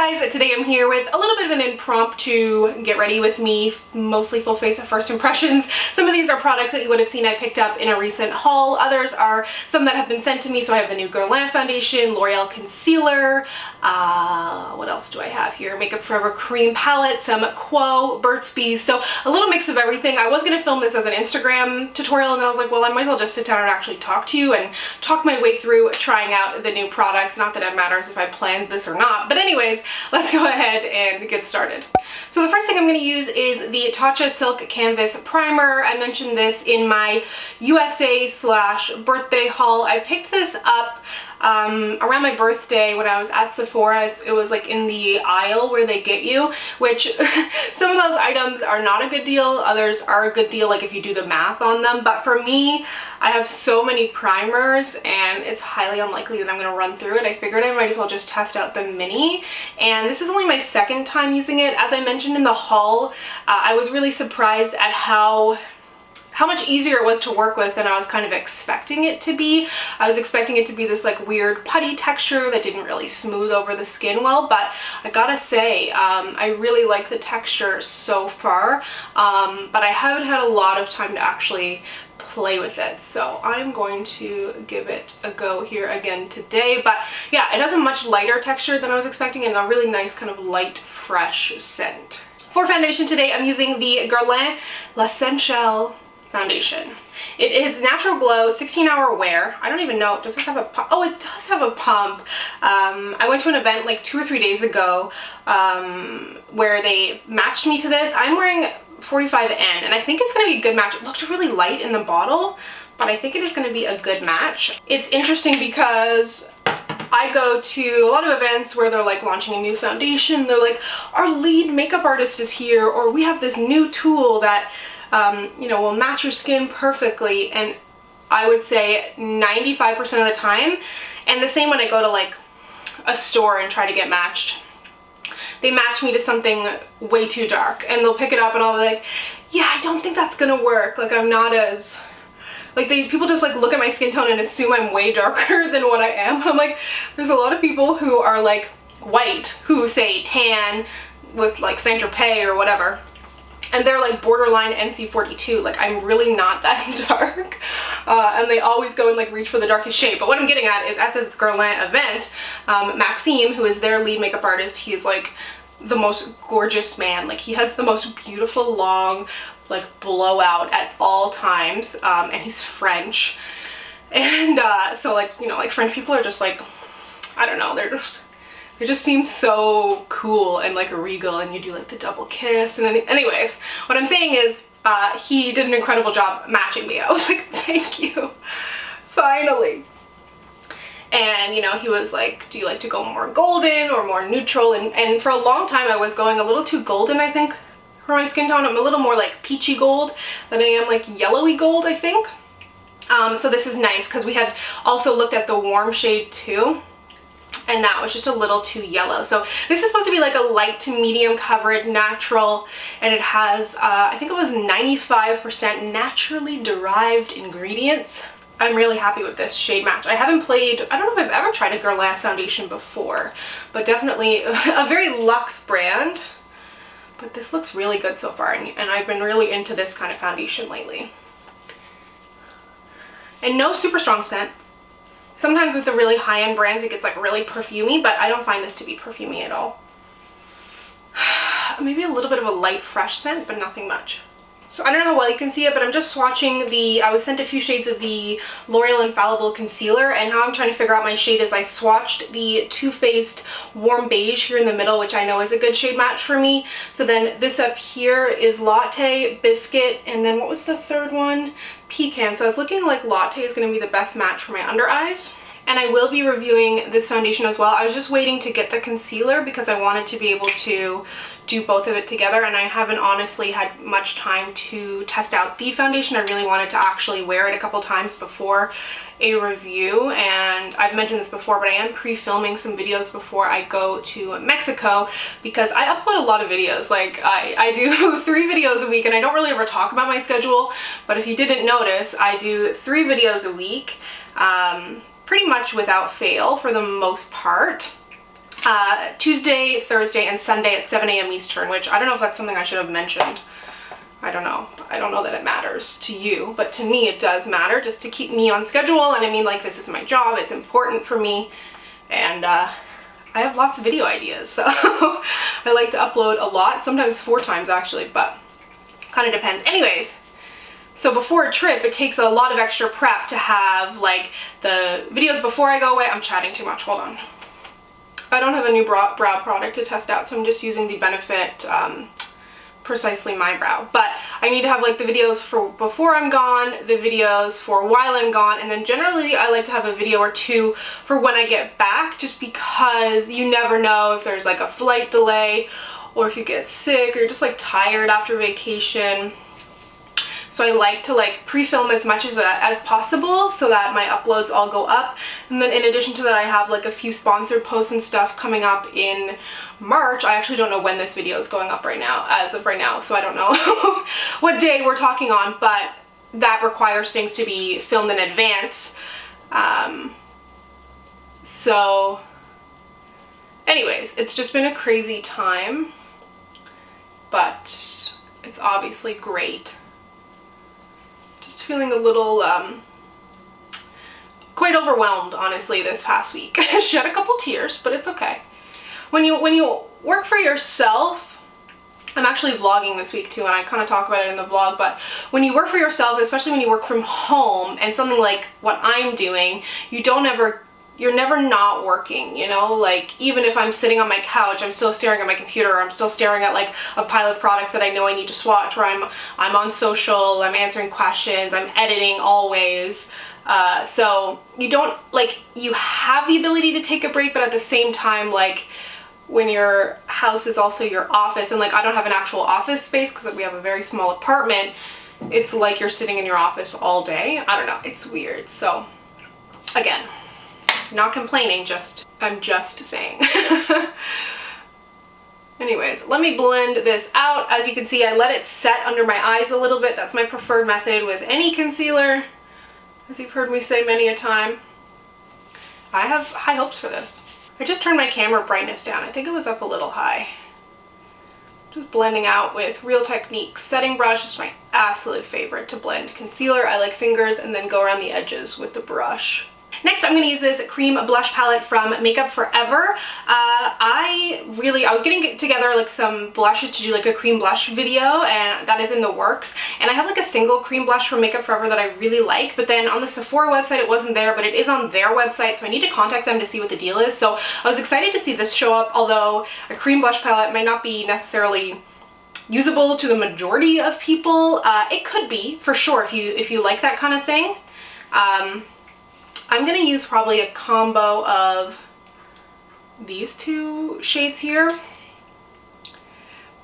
guys, today I'm here with a little bit of an impromptu get ready with me, mostly full face of first impressions. Some of these are products that you would have seen I picked up in a recent haul. Others are some that have been sent to me. So I have the new Guerlain foundation, L'Oreal concealer, what else do I have here? Makeup Forever cream palette, some Quo, Burt's Bees. So a little mix of everything. I was going to film this as an Instagram tutorial and then I was like, well, I might as well just sit down and actually talk to you and talk my way through trying out the new products. Not that it matters if I planned this or not, but anyways, let's go ahead and get started. So the first thing I'm going to use is the Tatcha Silk Canvas Primer. I mentioned this in my USA/birthday haul. I picked this up around my birthday when I was at Sephora. It was like in the aisle where they get you, which some of those items are not a good deal, others are a good deal like if you do the math on them, but for me, I have so many primers and it's highly unlikely that I'm going to run through it. I figured I might as well just test out the mini, and this is only my second time using it. As I mentioned in the haul, I was really surprised at how much easier it was to work with than I was kind of expecting it to be. I was expecting it to be this like weird putty texture that didn't really smooth over the skin well, but I gotta say, I really like the texture so far, but I haven't had a lot of time to actually play with it, so I'm going to give it a go here again today. But yeah, it has a much lighter texture than I was expecting and a really nice kind of light, fresh scent. For foundation today, I'm using the Guerlain L'Essentiel foundation. It is Natural Glow 16-hour wear. I don't even know, does this have a pump? Oh, it does have a pump. I went to an event like 2 or 3 days ago where they matched me to this. I'm wearing 45N and I think it's going to be a good match. It looked really light in the bottle, but I think it is going to be a good match. It's interesting because I go to a lot of events where they're like launching a new foundation. They're like, our lead makeup artist is here, or we have this new tool that you know, will match your skin perfectly, and I would say 95% of the time, and the same when I go to like a store and try to get matched, they match me to something way too dark and they'll pick it up and I'll be like, yeah, I don't think that's gonna work. Like, I'm not as, like, people just like look at my skin tone and assume I'm way darker than what I am. I'm like, there's a lot of people who are like white, who say tan with like Saint Tropez or whatever, and they're like borderline NC42. Like, I'm really not that dark. And they always go and like reach for the darkest shade. But what I'm getting at is at this Guerlain event, Maxime, who is their lead makeup artist, he's like the most gorgeous man. Like, he has the most beautiful long like blowout at all times. And he's French. And so like, you know, like French people are just like, I don't know, they just seem so cool and like regal, and you do like the double kiss. And anyways, what I'm saying is he did an incredible job matching me. I was like, thank you, finally. And you know, he was like, do you like to go more golden or more neutral? And for a long time I was going a little too golden, I think, for my skin tone. I'm a little more like peachy gold than I am like yellowy gold, I think. So this is nice because we had also looked at the warm shade too, and that was just a little too yellow. So this is supposed to be like a light to medium coverage natural, and it has I think it was 95% naturally derived ingredients. I'm really happy with this shade match. I don't know if I've ever tried a Guerlain foundation before, but definitely a very luxe brand. But this looks really good so far, and I've been really into this kind of foundation lately. And no super strong scent. Sometimes with the really high-end brands it gets like really perfumey, but I don't find this to be perfumey at all. Maybe a little bit of a light fresh scent, but nothing much. So I don't know how well you can see it, but I'm just swatching I was sent a few shades of the L'Oreal Infallible Concealer, and how I'm trying to figure out my shade is I swatched the Too Faced Warm Beige here in the middle, which I know is a good shade match for me. So then this up here is Latte, Biscuit, and then what was the third one? Pecan. So I was looking like Latte is going to be the best match for my under eyes. And I will be reviewing this foundation as well. I was just waiting to get the concealer because I wanted to be able to do both of it together, and I haven't honestly had much time to test out the foundation. I really wanted to actually wear it a couple times before a review, and I've mentioned this before, but I am pre-filming some videos before I go to Mexico because I upload a lot of videos. Like, I do 3 videos a week, and I don't really ever talk about my schedule, but if you didn't notice, I do 3 videos a week. Pretty much without fail for the most part. Tuesday, Thursday, and Sunday at 7 a.m. Eastern, which I don't know if that's something I should have mentioned. I don't know. I don't know that it matters to you, but to me it does matter, just to keep me on schedule. And I mean, like, this is my job. It's important for me. And I have lots of video ideas, so I like to upload a lot, sometimes 4 times actually, but kind of depends. Anyways, so before a trip, it takes a lot of extra prep to have, like, the videos before I go away. I'm chatting too much. Hold on. I don't have a new brow product to test out, so I'm just using the Benefit Precisely My Brow. But I need to have, like, the videos for before I'm gone, the videos for while I'm gone, and then generally I like to have a video or 2 for when I get back, just because you never know if there's, like, a flight delay or if you get sick or you're just, like, tired after vacation. So I like to, like, pre-film as much as possible so that my uploads all go up. And then in addition to that, I have, like, a few sponsored posts and stuff coming up in March. I actually don't know when this video is going up right now, as of right now, so I don't know what day we're talking on, but that requires things to be filmed in advance. So anyways, it's just been a crazy time, but it's obviously great. Just feeling a little, quite overwhelmed, honestly, this past week. Shed a couple tears, but it's okay. When you work for yourself, I'm actually vlogging this week too, and I kind of talk about it in the vlog, but when you work for yourself, especially when you work from home, and something like what I'm doing, you're never not working, you know? Like, even if I'm sitting on my couch, I'm still staring at my computer, or I'm still staring at, like, a pile of products that I know I need to swatch, or I'm on social, I'm answering questions, I'm editing always. So you don't, like, you have the ability to take a break, but at the same time, like, when your house is also your office, and, like, I don't have an actual office space because we have a very small apartment, it's like you're sitting in your office all day. I don't know, it's weird. So again, not complaining, I'm just saying. Anyways, let me blend this out. As you can see, I let it set under my eyes a little bit. That's my preferred method with any concealer, as you've heard me say many a time. I have high hopes for this. I just turned my camera brightness down. I think it was up a little high. Just blending out with Real Techniques setting brush is my absolute favorite to blend concealer. I like fingers and then go around the edges with the brush. Next, I'm going to use this cream blush palette from Makeup Forever. I was getting together, like, some blushes to do, like, a cream blush video, and that is in the works. And I have, like, a single cream blush from Makeup Forever that I really like, but then on the Sephora website it wasn't there, but it is on their website, so I need to contact them to see what the deal is. So I was excited to see this show up, although a cream blush palette might not be necessarily usable to the majority of people. It could be, for sure, if you like that kind of thing. I'm going to use probably a combo of these 2 shades here.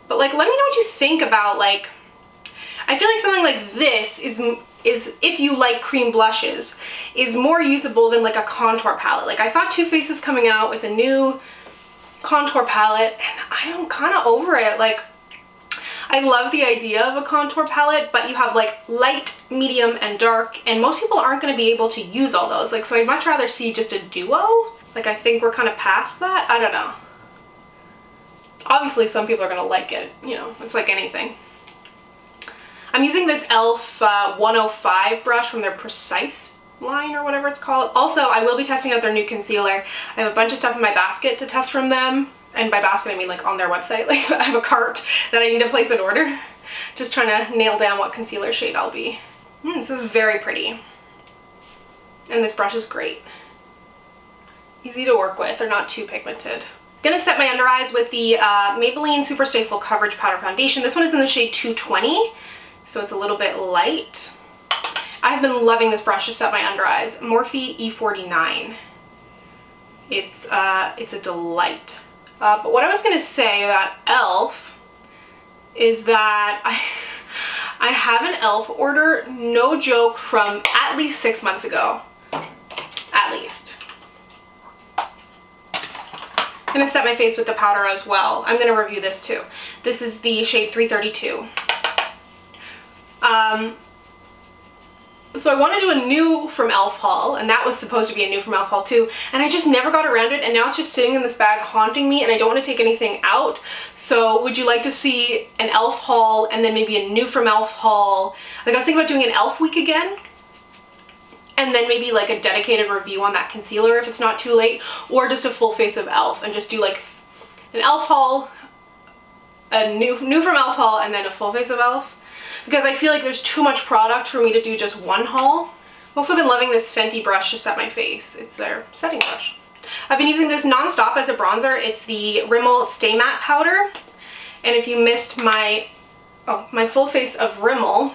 But, like, let me know what you think about, like, I feel like something like this is, if you like cream blushes, is more usable than, like, a contour palette. Like, I saw Too Faced coming out with a new contour palette, and I'm kind of over it. Like, I love the idea of a contour palette, but you have, like, light, medium, and dark, and most people aren't going to be able to use all those. Like, so I'd much rather see just a duo. Like, I think we're kind of past that. I don't know. Obviously, some people are going to like it, you know, it's like anything. I'm using this e.l.f. 105 brush from their Precise line, or whatever it's called. Also, I will be testing out their new concealer. I have a bunch of stuff in my basket to test from them. And by basket, I mean, like, on their website. Like, I have a cart that I need to place an order. Just trying to nail down what concealer shade I'll be. This is very pretty. And this brush is great. Easy to work with. They're not too pigmented. Gonna set my under eyes with the Maybelline Super Stay Full Coverage Powder Foundation. This one is in the shade 220, so it's a little bit light. I've been loving this brush to set my under eyes. Morphe E49. It's a delight. But what I was going to say about e.l.f. is that I have an e.l.f. order, no joke, from at least 6 months ago. At least. I'm going to set my face with the powder as well. I'm going to review this too. This is the shade 332. So I want to do a new from e.l.f. haul, and that was supposed to be a new from e.l.f. haul too, and I just never got around it, and now it's just sitting in this bag haunting me, and I don't want to take anything out. So would you like to see an e.l.f. haul and then maybe a new from e.l.f. haul? Like, I was thinking about doing an e.l.f. week again, and then maybe like a dedicated review on that concealer if it's not too late, or just a full face of e.l.f. and just do like an e.l.f. haul, a new from e.l.f. haul, and then a full face of e.l.f. because I feel like there's too much product for me to do just one haul. I've also been loving this Fenty brush to set my face. It's their setting brush. I've been using this non-stop as a bronzer. It's the Rimmel Stay Matte Powder. And if you missed my full face of Rimmel,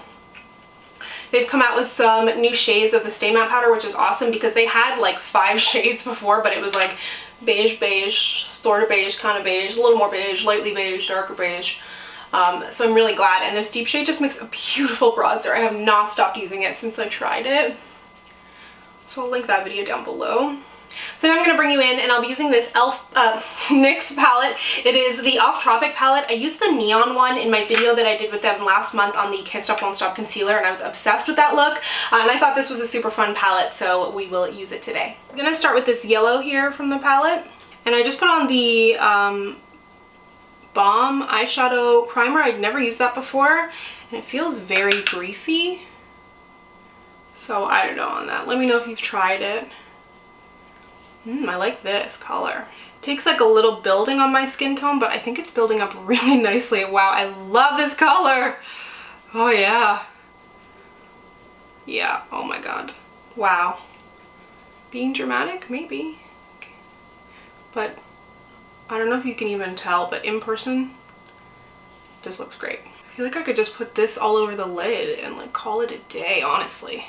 they've come out with some new shades of the Stay Matte Powder, which is awesome because they had like 5 shades before, but it was like beige, sort of beige, kind of beige, a little more beige, lightly beige, darker beige. So I'm really glad, and this deep shade just makes a beautiful bronzer. I have not stopped using it since I tried it. So I'll link that video down below. So now I'm going to bring you in, and I'll be using this e.l.f. NYX palette. It is the Tropic palette. I used the neon one in my video that I did with them last month on the Can't Stop Won't Stop concealer, and I was obsessed with that look. And I thought this was a super fun palette, so we will use it today. I'm going to start with this yellow here from the palette, and I just put on the Balm eyeshadow primer. I'd never used that before, and it feels very greasy. So I don't know on that. Let me know if you've tried it. I like this color. It takes like a little building on my skin tone, but I think it's building up really nicely. Wow, I love this color. Oh yeah. Yeah, oh my god. Wow. Being dramatic? Maybe. Okay. But I don't know if you can even tell, but in person, this looks great. I feel like I could just put this all over the lid and like call it a day, honestly.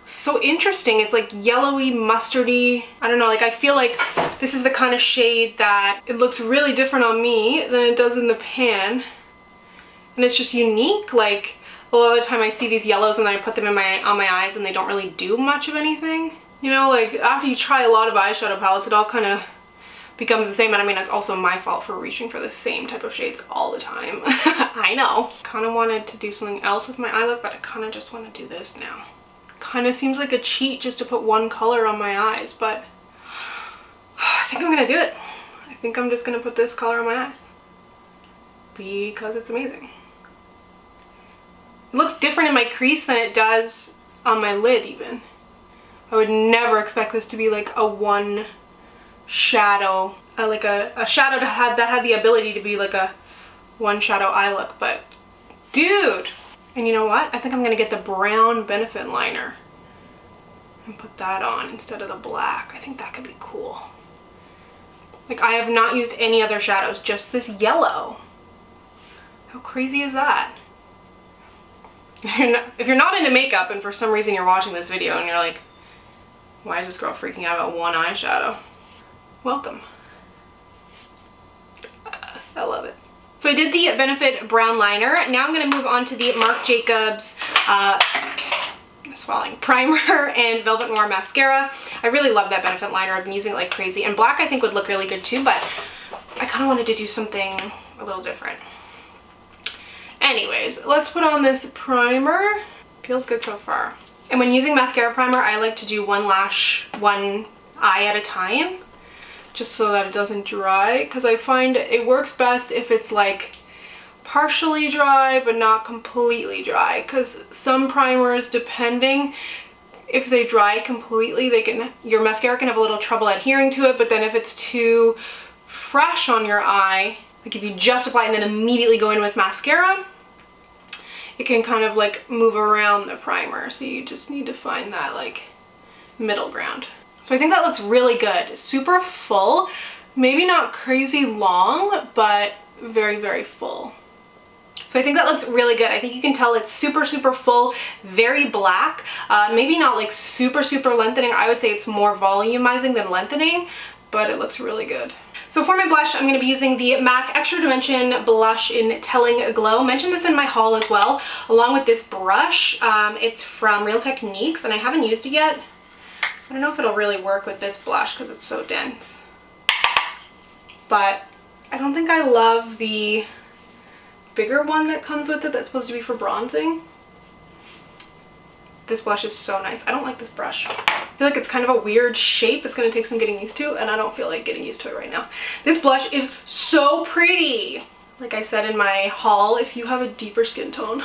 So interesting. It's like yellowy, mustardy. I don't know, like I feel like this is the kind of shade that it looks really different on me than it does in the pan. And it's just unique. Like a lot of the time I see these yellows and then I put them in on my eyes and they don't really do much of anything. You know, like after you try a lot of eyeshadow palettes, it all kind of becomes the same. And I mean, it's also my fault for reaching for the same type of shades all the time. I know. Kind of wanted to do something else with my eye look, but I kind of just want to do this now. Kind of seems like a cheat just to put one color on my eyes, but I think I'm gonna do it. I think I'm just gonna put this color on my eyes because it's amazing. It looks different in my crease than it does on my lid even. I would never expect this to be like a one shadow, like a shadow that had the ability to be like a one shadow eye look, but dude. And you know what? I think I'm gonna get the brown Benefit liner and put that on instead of the black. I think that could be cool. Like, I have not used any other shadows, just this yellow. How crazy is that? If you're not into makeup and for some reason you're watching this video and you're like, why is this girl freaking out about one eyeshadow? Welcome. I love it. So I did the Benefit brown liner. Now I'm going to move on to the Marc Jacobs primer and Velvet Noir mascara. I really love that Benefit liner. I've been using it like crazy. And black I think would look really good too, but I kind of wanted to do something a little different. Anyways, let's put on this primer. Feels good so far. And when using mascara primer, I like to do one eye at a time, just so that it doesn't dry, because I find it works best if it's like partially dry but not completely dry, because some primers, depending if they dry completely, your mascara can have a little trouble adhering to it. But then if it's too fresh on your eye, like if you just apply and then immediately go in with mascara, it can kind of like move around the primer. So you just need to find that like middle ground. So I think that looks really good. Super full, maybe not crazy long, but very, very full. So I think that looks really good. I think you can tell it's super, super full, very black. Maybe not like super, super lengthening. I would say it's more volumizing than lengthening, but it looks really good. So for my blush, I'm going to be using the MAC Extra Dimension blush in Telling Glow. I mentioned this in my haul as well, along with this brush. It's from Real Techniques, and I haven't used it yet. I don't know if it'll really work with this blush because it's so dense. But I don't think I love the bigger one that comes with it that's supposed to be for bronzing. This blush is so nice. I don't like this brush. I feel like it's kind of a weird shape. It's gonna take some getting used to, and I don't feel like getting used to it right now. This blush is so pretty. Like I said in my haul, if you have a deeper skin tone,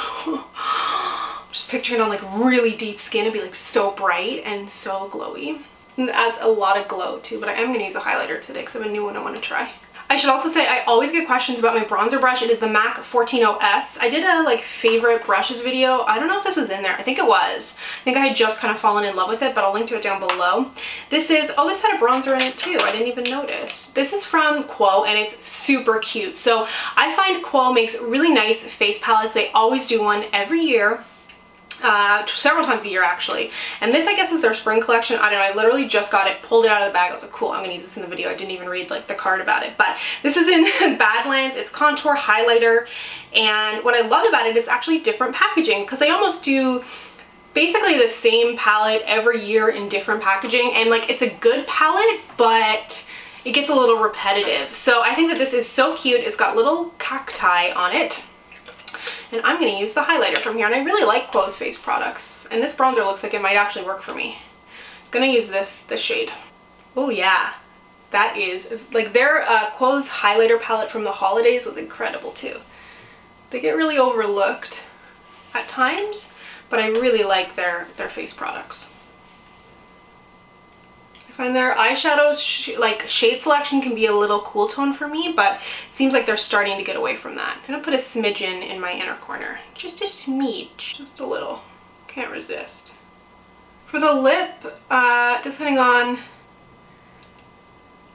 just picture it on like really deep skin and be like so bright and so glowy. And it adds a lot of glow too, but I am gonna use a highlighter today because I have a new one I wanna try. I should also say I always get questions about my bronzer brush. It is the MAC 140S. I did a like favorite brushes video. I don't know if this was in there. I think it was. I think I had just kind of fallen in love with it, but I'll link to it down below. This is, oh, this had a bronzer in it too. I didn't even notice. This is from Quo and it's super cute. So I find Quo makes really nice face palettes. They always do one every year. Several times a year actually, and this I guess is their spring collection. I don't know, I literally just got it, pulled it out of the bag. I was like, cool, I'm gonna use this in the video. I didn't even read like the card about it, but this is in Badlands. It's contour highlighter, and what I love about it, it's actually different packaging because they almost do basically the same palette every year in different packaging, and like it's a good palette, but it gets a little repetitive. So I think that this is so cute. It's got little cacti on it. And I'm going to use the highlighter from here, and I really like Quo's face products, and this bronzer looks like it might actually work for me. I'm going to use this shade. Oh yeah, that is, like their Quo's highlighter palette from the holidays was incredible too. They get really overlooked at times, but I really like their face products. I find their eyeshadows, like shade selection can be a little cool tone for me, but it seems like they're starting to get away from that. I'm gonna put a smidgen in my inner corner. Just a smidge, just a little. Can't resist. For the lip, depending on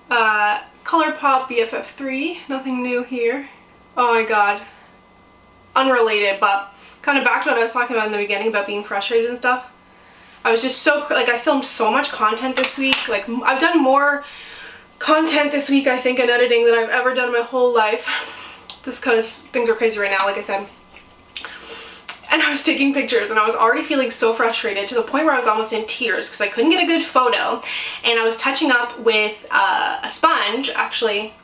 ColourPop BFF3, nothing new here. Oh my god. Unrelated, but kind of back to what I was talking about in the beginning about being frustrated and stuff. I was just so, like, I filmed so much content this week. Like, I've done more content this week, I think, in editing than I've ever done in my whole life. Just because things are crazy right now, like I said. And I was taking pictures, and I was already feeling so frustrated to the point where I was almost in tears because I couldn't get a good photo. And I was touching up with a sponge, actually.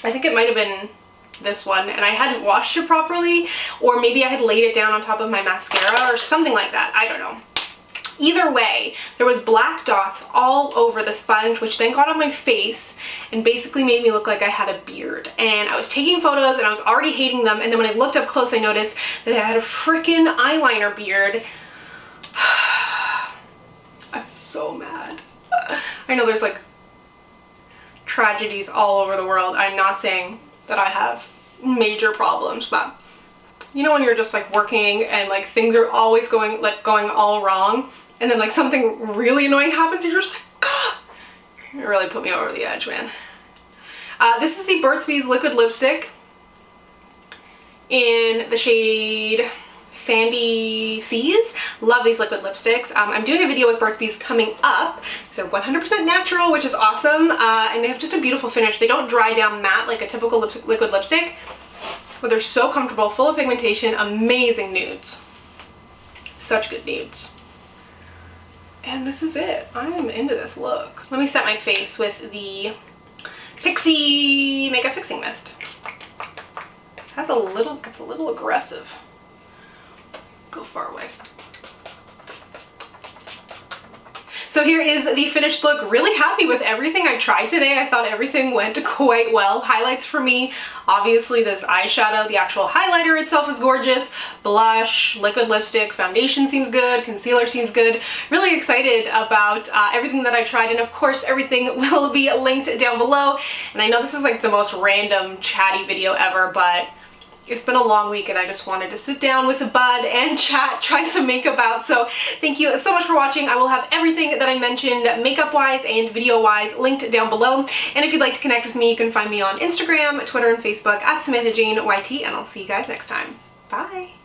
I think it might have been this one, and I hadn't washed it properly, or maybe I had laid it down on top of my mascara or something like that. I don't know. Either way, there was black dots all over the sponge, which then got on my face and basically made me look like I had a beard. And I was taking photos and I was already hating them, and then when I looked up close I noticed that I had a freaking eyeliner beard. I'm so mad. I know there's like tragedies all over the world. I'm not saying that I have major problems, but you know when you're just like working and like things are always going all wrong, and then like something really annoying happens, you're just like, God. It really put me over the edge, man. This is the Burt's Bees liquid lipstick in the shade Sandy Seas. Love these liquid lipsticks. I'm doing a video with Burt's Bees coming up. They're 100% natural, which is awesome, and they have just a beautiful finish. They don't dry down matte like a typical liquid lipstick, but they're so comfortable, full of pigmentation, amazing nudes. Such good nudes. And this is it. I am into this look. Let me set my face with the Pixie Makeup Fixing Mist. Gets a little aggressive. Go far away. So here is the finished look. Really happy with everything I tried today. I thought everything went quite well. Highlights for me, obviously this eyeshadow, the actual highlighter itself is gorgeous. Blush, liquid lipstick, foundation seems good, concealer seems good. Really excited about everything that I tried, and of course everything will be linked down below. And I know this is like the most random chatty video ever, but it's been a long week and I just wanted to sit down with a bud and chat, try some makeup out. So thank you so much for watching. I will have everything that I mentioned makeup wise and video wise linked down below. And if you'd like to connect with me, you can find me on Instagram, Twitter, and Facebook at SamanthaJaneYT, and I'll see you guys next time. Bye.